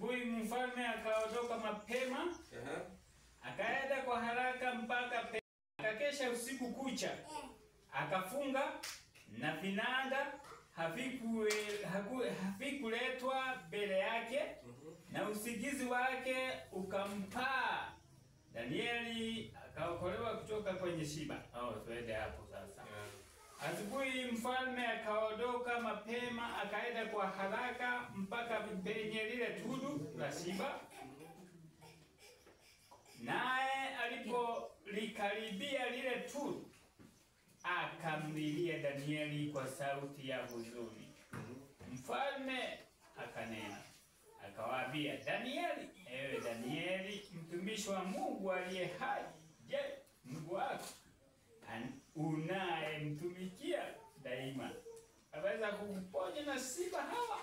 Asubuhi mfalme akaondoka mapema. Akaenda kwa haraka mpaka akakesha usiku kucha. Akafunga na vinanda havikuletwa mbele yake, na usingizi wake ukampaa. Danieli akaokolewa kutoka kwenye shiba. Tuende hapo sasa. Asubuhi mfalme akaondoka mapema, akaenda kwa haraka mpaka penye lile tundu la shiba. Naye alipolikaribia lile tundu, akamlilia Danieli kwa sauti ya huzuni. Mfalme akanena, akawaambia, Danieli, ewe Danieli, mtumishi wa Mungu aliye hai, je, Mungu wako unayemtumikia daima aweza kukuponya na simba hawa?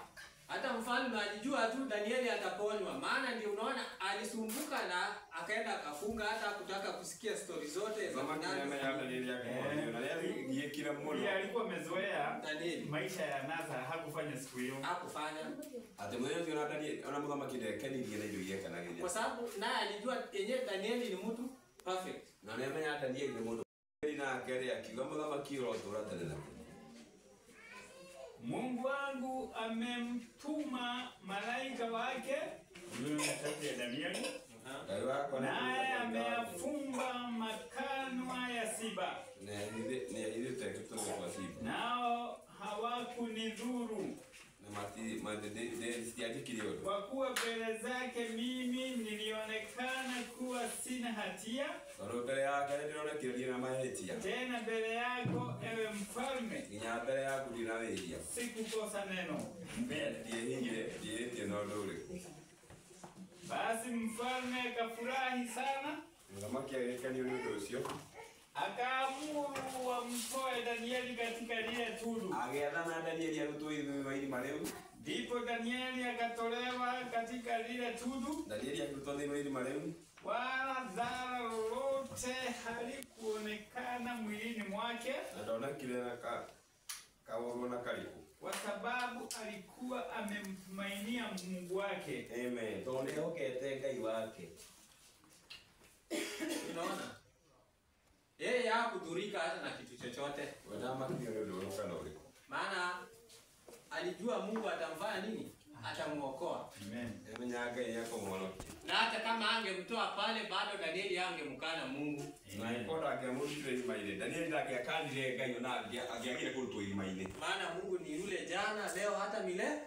Hata mfalme alijua tu Danieli ataponywa, maana ndio unaona alisumbuka na akaenda akafunga, hata kutaka kusikia story zote za Danieli yake. Kila mmoja alikuwa amezoea maisha ya Nazara, hakufanya siku hiyo. Hakufanya. Hata mwenyewe ndio Danieli anamuga makide kani ndio ndio yake na yeye. Kwa sababu naye alijua yenyewe Danieli ni mtu perfect. Na naye mwenyewe Danieli ni mtu na kile akigamba kama kilo torata tena. Mungu wangu amemtuma malaika wake, Danieli, naye ameyafumba makanwa ya simba, nao hawakunidhuru, kwa kuwa mbele zake mimi nilionekana kuwa sina hatia. Tena mbele yako, ewe mfalme, sikukosa neno. Basi mfalme akafurahi sana, akaamuru wamtoe Danieli katika lile tundu. Ndipo Danieli akatolewa katika lile tundu, wala dhara lolote halikuonekana mwilini mwake, kwa sababu alikuwa amemtumainia Mungu wake. Amen. Unaona? Yeye hakudhurika hata na kitu chochote. Maana alijua Mungu atamfanya nini? Atamuokoa. Amen. Na hata kama angemtoa pale, bado Danieli angemkana Mungu. Maana Mungu ni yule jana, leo, hata milele.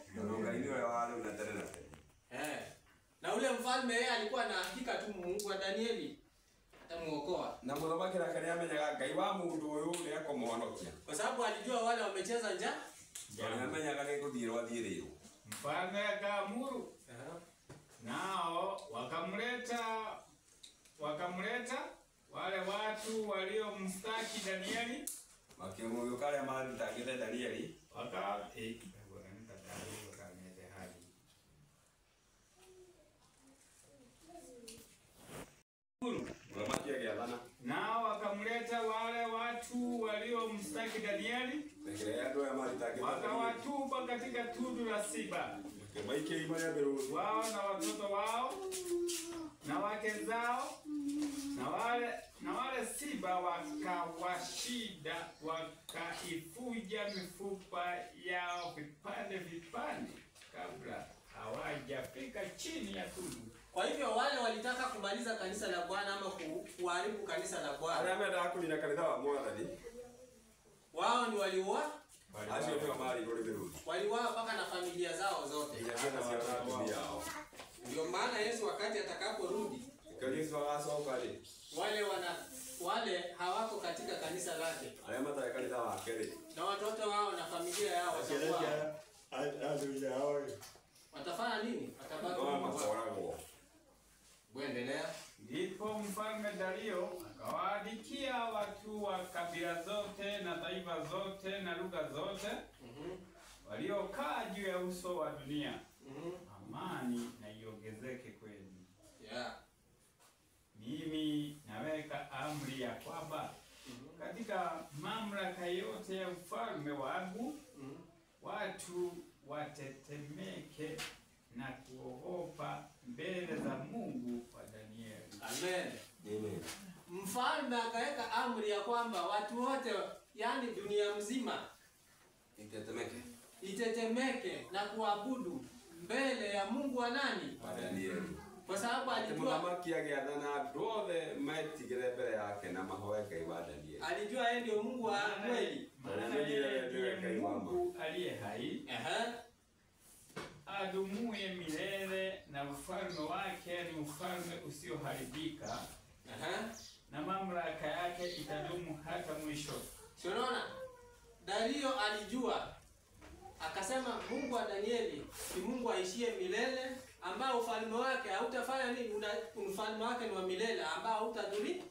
Na ule mfalme yeye alikuwa na hakika tu Mungu wa Danieli atamuokoa. Na mwanamke akaniambia Ngai wa mundu uyu ni akomuhonokia. Kwa sababu alijua wale wamecheza njaa. Anamenya kale kuthirwa thirio. Mfalme akaamuru. Nao wakamleta wale watu waliomstaki Danieli. Makimu kale mali takita Danieli. Nao wakamleta wale watu waliomstaki Danieli, wakawatupa katika tundu la simba. Wao na watoto wao na wake zao, na wale simba wakawashida, wakaifuja mifupa yao vipande vipande kabla hawajafika chini ya tundu. Kwa hivyo wale walitaka kumaliza kanisa la Bwana ama kuharibu kanisa la Bwana. Wao ni waliua. Waliua mpaka na familia zao zote. Ndio maana Yesu wakati atakaporudi, wale hawako katika kanisa lake. Na watoto wao na familia yao watafanya nini? Watabaki. Kuendelea. Ndipo mfalme Dario akawaandikia watu wa kabila zote na taifa zote na lugha zote waliokaa juu ya uso wa dunia, amani na iongezeke kwenu. Mimi naweka amri ya kwamba katika mamlaka yote ya ufalme wangu watu watetemeke na kuogopa Mfalme akaweka amri ya kwamba watu wote, yani dunia mzima, itetemeke na kuabudu mbele ya Mungu wa nani? Wa Danieli. Kwa sababu alijua yeye ndio Mungu wa kweli. Mungu aliye hai. Adumuye milele na ufalme wake ni ufalme usioharibika. Na mamlaka yake itadumu hata mwisho. Unaona? Dario alijua. Akasema Mungu wa Danieli ni Mungu aishie milele, ambao ufalme wake hautafanya nini? Ufalme wake ni wa milele ambao hautadhuri,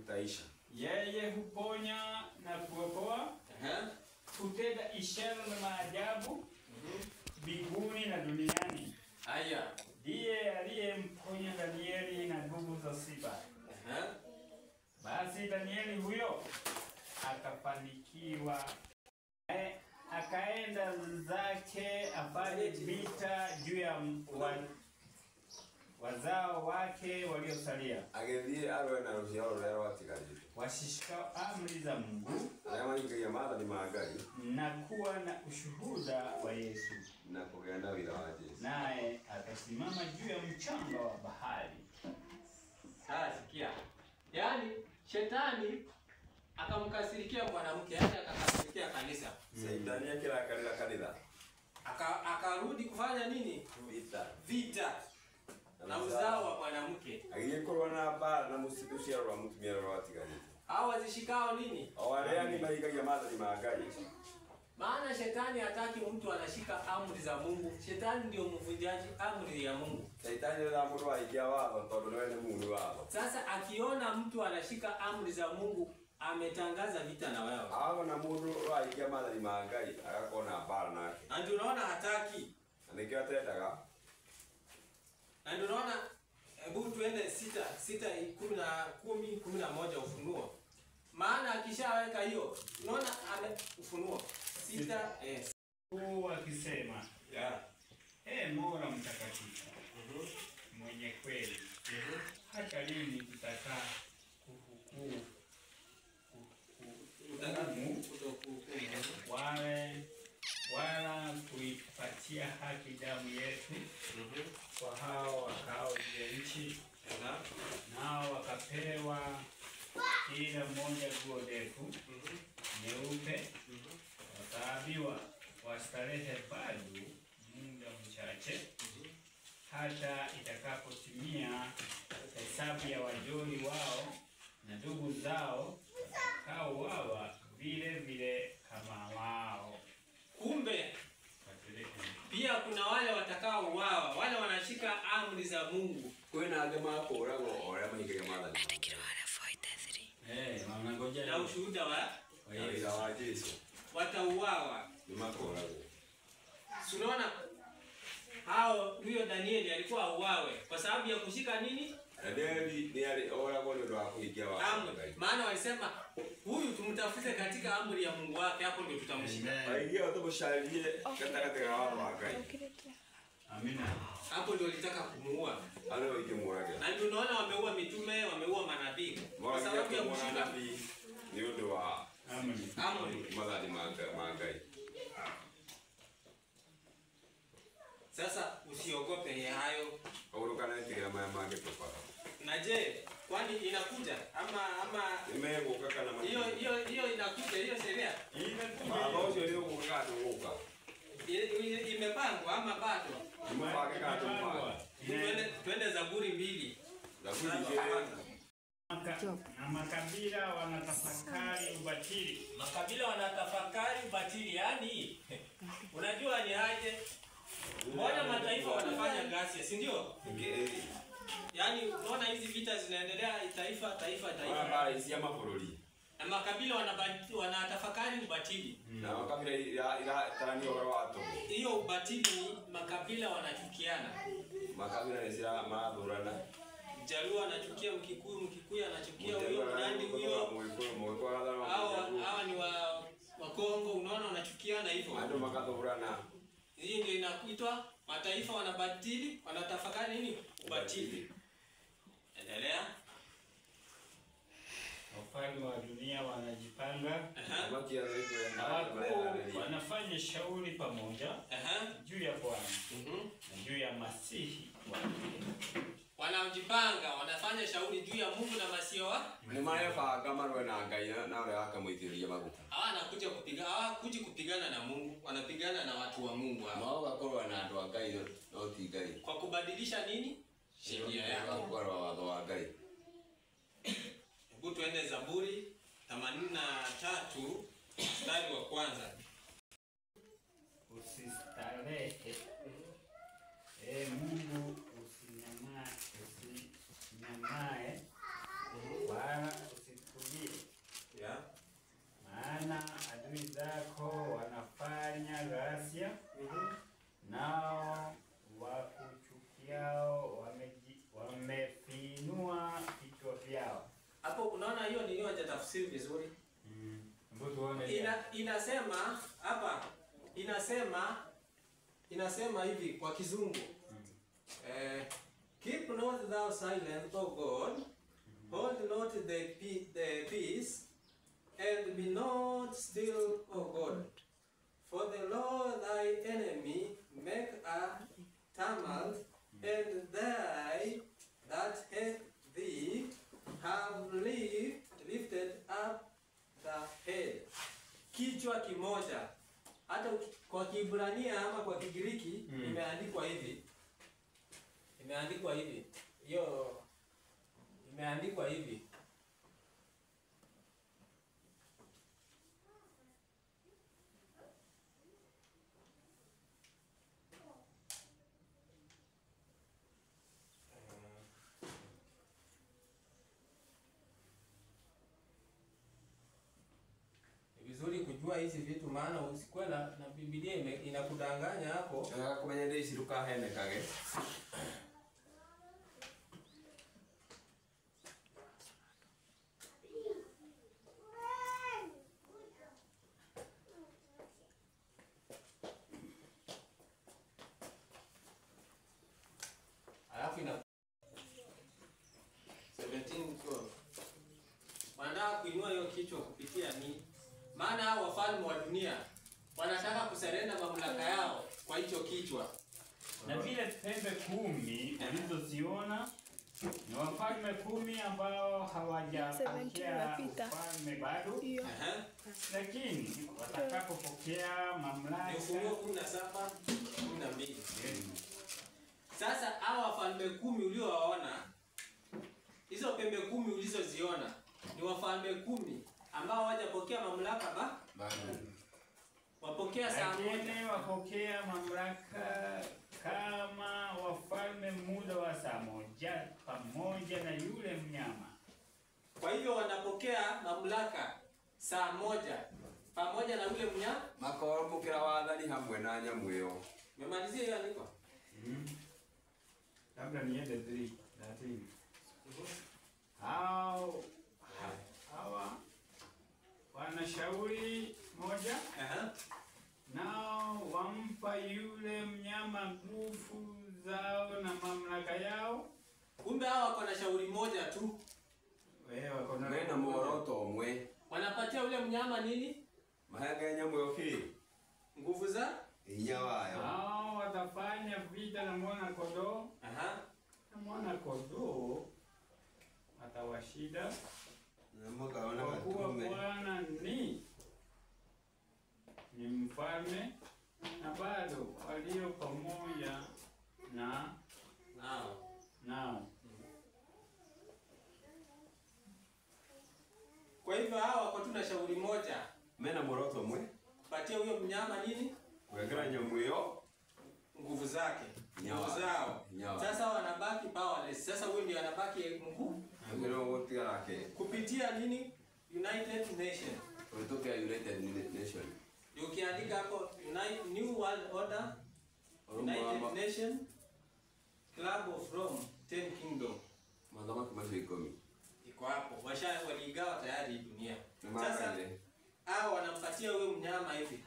utaisha. Yeye huponya na kuokoa. Kutenda ishara na maajabu mbinguni na duniani. Haya, ndiye aliyemponya Danieli na nguvu za simba. Basi Danieli huyo akafanikiwa, akaenda zake afanye vita juu ya wazao wake waliosalia. Agethie awe na ruciaro rero atigarire. Washishika amri za Mungu. Ayamanyigagia maathani ma Ngai. Na kuwa na ushuhuda wa Yesu. Na kugenda wira wa Yesu. Naye akasimama juu ya mchanga wa bahari. Sasa sikia. Yaani shetani akamkasirikia mwanamke, yaani akakasirikia kanisa. Shetani akirakarira kanitha. Akarudi kufanya nini? Vita. Na uzao wa mwanamke. Agiyekorwa na bara na musitushia rwa mutumia rwa atigarire. Hao wazishikao nini? Awalea ni maigagia maathani ma Ngai. Maana shetani hataki mtu anashika amri za Mungu. Shetani ndio mvunjaji amri ya Mungu. Shetani ndio mtu aikia wao tondu wewe ni Mungu wao. Sasa akiona mtu anashika amri za Mungu, ametangaza vita na wewe. Hao na mundu aikia maathani ma Ngai agakona bara nake. Na ndio unaona hataki. Anikiwa tendaga. Na ndio unaona hebu tuende 6:10-11 Ufunuo. Maana akishaweka hiyo, unaona Ufunuo 6 huu akisema, Mola mtakatifu, mwenye kweli, hata lini tutakaa kuhukumu wala kuipatia haki damu yetu kwa hao wakao juu ya nchi, nao wakapewa kila mmoja nguo ndefu nyeupe, wakaambiwa wastarehe bado muda mchache, hata itakapotimia hesabu ya wajoli wao na ndugu zao watakaouawa vile vile kama wao. Kumbe pia kuna wale watakaouawa, wale wanashika amri za Mungu. Kwena agema kora go ora maigagia maathani. Wanangoja na ushuhuda wa Yesu. Watauawa. Ni makora go. Unaona hao huyo Danieli alikuwa auawe kwa sababu ya kushika nini? Danieli ni ali ora go ndio akuikia wao. Maana walisema huyu tumtafute katika amri ya Mungu wake, hapo ndio tutamshika. Aingia watu bushalie katika wao wa Ngai. Amina. Hapo ndio walitaka kumuua. Alio ikimuraga. Na ndio unaona wameua mitume, wameua manabii. Kwa sababu ya kushika ni ndio wa amri. Maathani ma Ngai. Sasa usiogope hayo. Urukana tigera maya mange topara. Na je, kwani inakuja ama Imeguka kana mali. Hiyo inakuja hiyo sheria? Mabozo leo kukaa tuuka. Imepangwa ama bado? Imepangwa. Twende Zaburi 2. Zaburi na makabila wanatafakari ubatili. Makabila wanatafakari ubatili, yani unajua ni aje? Mbona mataifa wanafanya ghasia, si ndio? Yaani unaona hizi vita zinaendelea taifa. Baba isi ama poroli. Na makabila wanatafakari ubatili. Na makabila ila tani watu. Hiyo ubatili makabila wanachukiana. Makabila ni sira maadhurana. Jaluo anachukia Mkikuyu anachukia huyo Mnandi huyo. Hawa ni wa Kongo, unaona wanachukiana hivyo. Ndio makadhurana. Hii ndio inakuitwa mataifa wanabatili, wanatafakari nini? Ubatili. Endelea. wafalme wa dunia wanajipanga, Samaki na wakuu wanafanya shauri pamoja juu ya Bwana na juu ya Masihi wake. Wanajipanga, wanafanya shauri juu ya Mungu na Masihi wa. Ni maana kama wewe na Ngai na wale akamwitiria maguta. Hawanakuja kupigana, hawakuji kupigana na Mungu, wanapigana na watu wa Mungu hao. Mao gakorwa na andũ a Ngai no ti Ngai. Kwa kubadilisha nini? Sheria yake. Gakorwa watho wa Ngai. Hebu tuende Zaburi 83 mstari wa kwanza. Usistarehe, Mungu usinyamae, wala usitulie. Maana adui zako wanafanya ghasia, nao wakuchukiao wamefinua vichwa vyao. Hapo unaona hiyo ni hiyo tafsiri vizuri. Inasema hapa, inasema hivi kwa Kizungu. Keep not thou silent, O God, hold not the peace, and be not still, O God. For the Lord thy enemy make a tumult, and they that hate thee have lifted up the head. Kichwa kimoja. Hata kwa Kiebrania ama kwa Kigiriki imeandikwa hivi. Imeandikwa hivi. Hiyo imeandikwa hivi. Vizuri kujua hizi vitu, maana usikuwe na Biblia inakudanganya hapo. Kumenya ndisi rukahenekage. Alafu ina 17:12. Wanataka kuinua hiyo kichwa kupitia nini? Maana hao wafalme wa dunia wanataka kuserenda mamlaka yao kwa hicho kichwa. Na vile pembe 10 ulizoziona ni wafalme 10 ambao hawajapokea ufalme bado. Lakini watakapopokea mamlaka. Ufunuo 17:12. Sasa hao wafalme 10 uliowaona, hizo pembe 10 ulizoziona ni wafalme 10 ambao hawajapokea mamlaka bado. Wapokea saa moja. Wapokea mamlaka kama wafalme muda wa saa moja pamoja na yule mnyama. Kwa hivyo wanapokea mamlaka saa moja pamoja na yule mnyama. Makoromokera wathani hamwe na nyamu iyo. Memalizia hiyo andiko? Labda niende 3:13. Hawa wanashauri moja. Nao wampa yule mnyama nguvu zao na mamlaka yao. Kumbe hawa wako na shauri moja tu. Wako na muoroto umwe. Wanapatia yule mnyama nini? Mahanga nyamu yoki. Nguvu za inya wayo. Hao watafanya vita na mwana kondoo. Na mwana kondoo atawashinda. Na mkaona katume. Bwana ni mfalme na bado walio pamoja nao. Kwa hivyo hawa wako tu na shauri moja. Mena muoroto umwe. Patia huyo mnyama nini? Kuwekera nyamu iyo nguvu zake. Nguvu zao. Sasa wanabaki powerless. Sasa huyo ndiye anabaki mkuu. Kupitia nini? United Nation. Kutoka United Nation. Ukiandika hapo New World Order, United Nation, Club of Rome, 10 Kingdom. Madama kama 10. Iko hapo. Waligawa tayari dunia. Sasa hao wanampatia huyo mnyama hivi.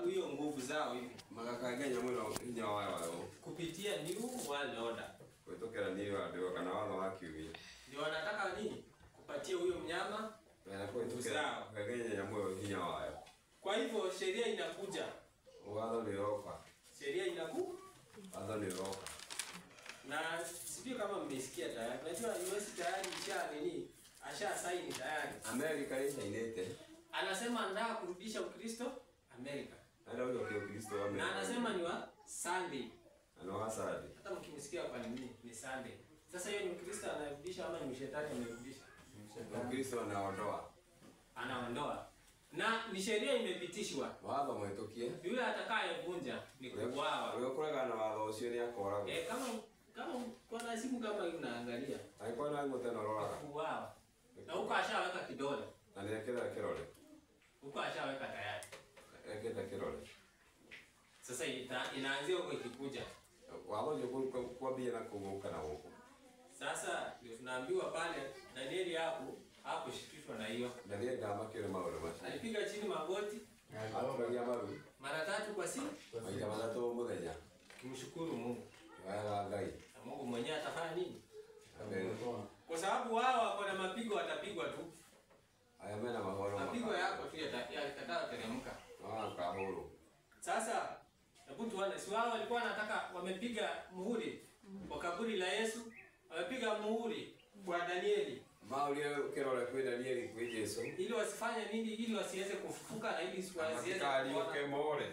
Hiyo nguvu zao hivi. Magakaga nyamu ina wao. Kupitia New World Order. Kutoka New World Order kana wao wakiwi. Ndio wanataka nini? patie huyo mnyama uzao. Kagenya ya moyo hinya wayo. Kwa hivyo sheria inakuja. Wala ni roka. Sheria inakuja. Wala ni roka. Na sijui kama mmesikia tayari. Unajua US tayari asha saini tayari. Amerika inailete. Anasema anataka kurudisha Ukristo Amerika. Ndio huyo Kristo wa Amerika. Na anasema ni wa Sunday. Anawa Sunday. Hata mkimsikia kwa nini ni Sunday. Sasa hiyo ni Ukristo anarudisha ama ni shetani anarudisha? Kristo anaondoa. Anaondoa. Na ni sheria imepitishwa. Baba mwetokie. Yule atakayevunja ni kuuawa. Wewe kulaga na wao usio ni akora. Kama kwa nasimu kama unaangalia. Haikuwa na ngote na rola. Kuuawa. Na huko ashaweka kidole. Anaekeza kirole. Huko ashaweka tayari. Anaekeza kirole. Sasa inaanzia huko ikikuja. Wao ndio kwa bia na kuvuka na huko. Sasa ndio tunaambiwa pale Danieli hapo shikishwa na hiyo. Danieli kama kile maono basi. Alipiga chini magoti. Alipiga maru. Mara 3 kwa siku. Maita mara to mmoja. Kimshukuru Mungu. Wala gai. Na Mungu mwenyewe atafanya nini? Amen. Kwa sababu wao wako na mapigo watapigwa tu. Haya mena mahoro. Mapigo yako tu yatakataa teremka. Kahoro. Sasa hebu tuone, si wao walikuwa wanataka wamepiga muhuri kwa kaburi la Yesu, wamepiga muhuri kwa Danieli. Mauli kirole kwa Danieli kwa Yesu. Ili wasifanye nini? Ili wasiweze kufufuka na ili wasiweze kuona.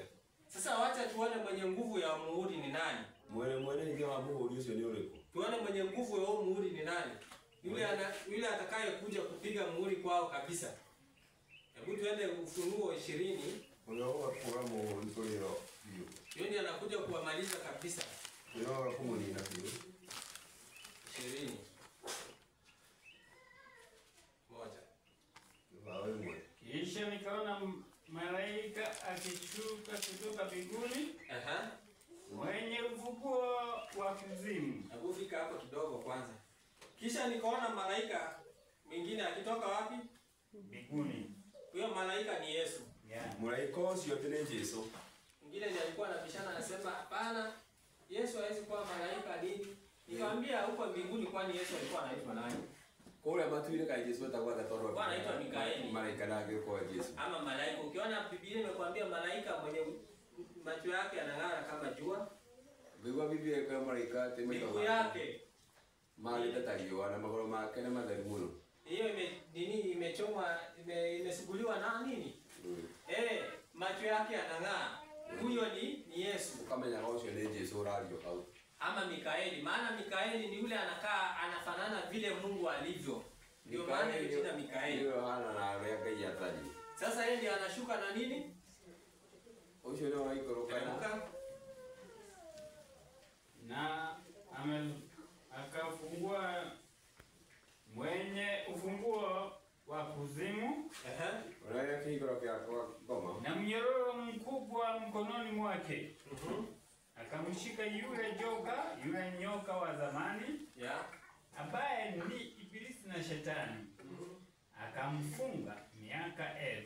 Sasa wacha tuone mwenye nguvu ya muhuri ni nani. Mwene ndio wa muhuri usio ni ule. Tuone mwenye nguvu ya muhuri ni nani. Yule atakaye kuja kupiga muhuri kwao kabisa. Hebu tuende Ufunuo 20. Unaoa kwa muhuri kwa hilo. Yeye ndiye anakuja kuwamaliza kabisa. Unaoa kwa muhuri na hiyo. 20. Moja. Wawe mwe. Kisha nikaona malaika akishuka kutoka mbinguni. Aha. Mwenye ufunguo wa kuzimu. Hebu fika hapo kidogo kwanza. Kisha nikaona malaika mwingine akitoka wapi? Mbinguni. Huyo malaika ni Yesu. Yeah. Malaika sio tena Yesu. Mwingine ndiye alikuwa anabishana anasema hapana, Yesu hawezi kuwa malaika nini? Nikamwambia huko mbinguni kwani Yesu alikuwa anaitwa nani? Kule matuile kwa Yesu atakuwa katoro. Bwana anaitwa Mikaeli. Malaika nake kwa Yesu. Ama malaika. Ukiona Biblia imekwambia malaika mwenye macho yake yanang'ara kama jua. Biblia Biblia kwa malaika temeka. Miguu yake mali tataliwa na magoro make na madhari muno. Hiyo imechomwa imesuguliwa na nini? Macho yake yanang'aa. Huyo ni Yesu. Kama nyangosho ni Yesu radio au. Ama Mikaeli, maana Mikaeli ni yule anafanana vile Mungu alivyo. Ndio maana ile jina Mikaeli. Ndio hana na rega ya taji. Sasa yeye ndiye anashuka na nini? Osho ndio anaikoroka. Na akafungua mwenye ufunguo wa kuzimu. Unaweza kikoroka kwa goma. Na mnyororo mkubwa mkononi mwake. Akamshika yule nyoka wa zamani, ambaye ni Ibilisi na Shetani. Akamfunga miaka 1000.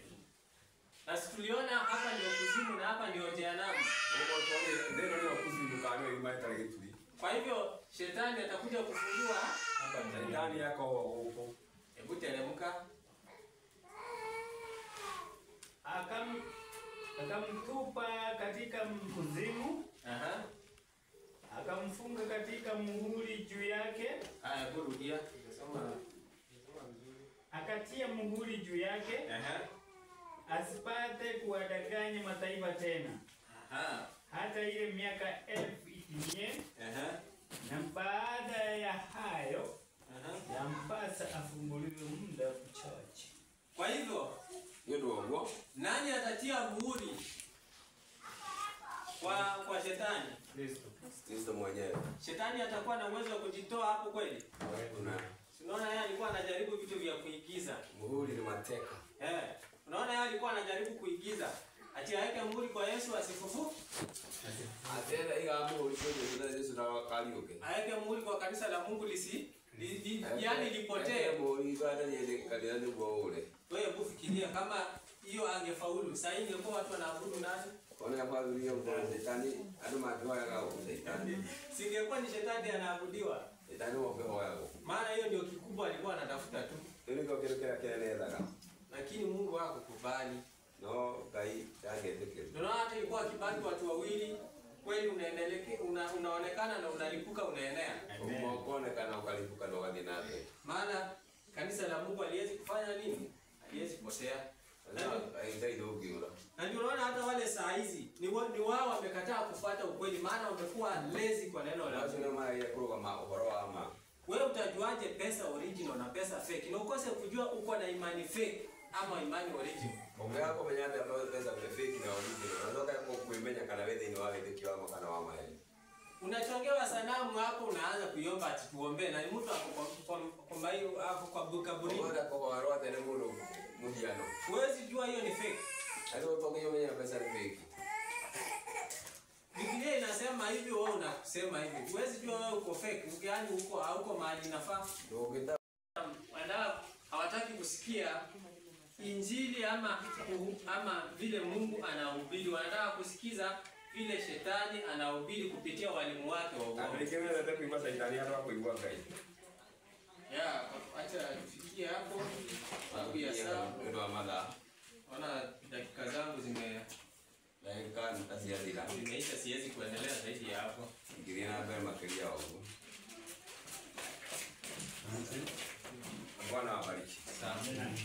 Basi tuliona hapa ndio kuzimu na hapa ndio jehanamu. Ndio kuzimu kana imani targetuli. Kwa hivyo Shetani atakuja kufungua hapa ndani yako huko. Hebu teremka. Akamtupa katika kuzimu. Akamfunga katika muhuri juu yake. Kurudia. Akatia muhuri juu yake. Asipate kuwadanganya mataifa tena. Hata ile miaka 1000 itimie. Na baada ya hayo yampasa afunguliwe muda mchache. Kwa hivyo ndio nani atatia muhuri kwa Shetani? Kristo mwenyewe. Shetani atakuwa na uwezo wa kujitoa hapo kweli? Unaona yeye alikuwa anajaribu vitu vya kuigiza. Muhuri ni mateka. Unaona yeye alikuwa anajaribu kuigiza. Ati aweke muhuri kwa Yesu asifufu. Atenda iga muhuri kwa Yesu na wakalioke. Aweke muhuri kwa kanisa la Mungu yani lipotee. Muhuri kwa Danieli kanisa ni bora. Wewe kufikiria kama hiyo angefaulu, sasa ingekuwa watu wanaabudu nani? Ona kwa dunia kwa Shetani, aduma doa yao Shetani. Singekuwa ni Shetani anaabudiwa. Shetani wapewa yao. Maana hiyo ndio kikubwa alikuwa anatafuta tu. Ile kwa kile kile daga. Lakini Mungu hakukubali. No, kai tangeteke. Ndio hata ilikuwa kibali watu wawili kweli unaonekana na unalipuka unaenea. Umeonekana ukalipuka ndo hadi nake. Maana kanisa la Mungu aliwezi kufanya nini? Aliwezi kukosea. Na ndio unaona hata wale saa hizi ni wao wamekataa kufuata ukweli maana wamekuwa lazy kwa neno la Mungu. Wewe utajuaje pesa original na pesa fake? Na ukose kujua uko na imani fake ama imani original. Ongea hapo menyanda ambayo pesa fake na original. Unataka kuimenya kana wewe ni wale kiwango kana wa mahali. Unachongewa sanamu hapo unaanza kuiomba ati tuombe na ni mtu ako kwa kaburi. Bora kwa roho tena muro muhiano. Huwezi jua hiyo ni fake. Hapo utaongea menya pesa ni fake. Biblia inasema hivi wewe unasema hivi. Huwezi jua wewe uko fake, yaani uko hauko mahali nafaa. Ndio Wala hawataki kusikia injili ama vile Mungu anahubiri. Wanataka kusikiza vile shetani anahubiri kupitia walimu wake wa uongo. Alikemea hata kuimba shetani hata kuibua gai. Acha tufikie hapo. Sababu saa ndio mada. Ona dakika zangu dakika nitaziadila. Zimeisha, siwezi kuendelea zaidi ya hapo. Fikiria na bema kilia huko. Bwana awabariki. Amen.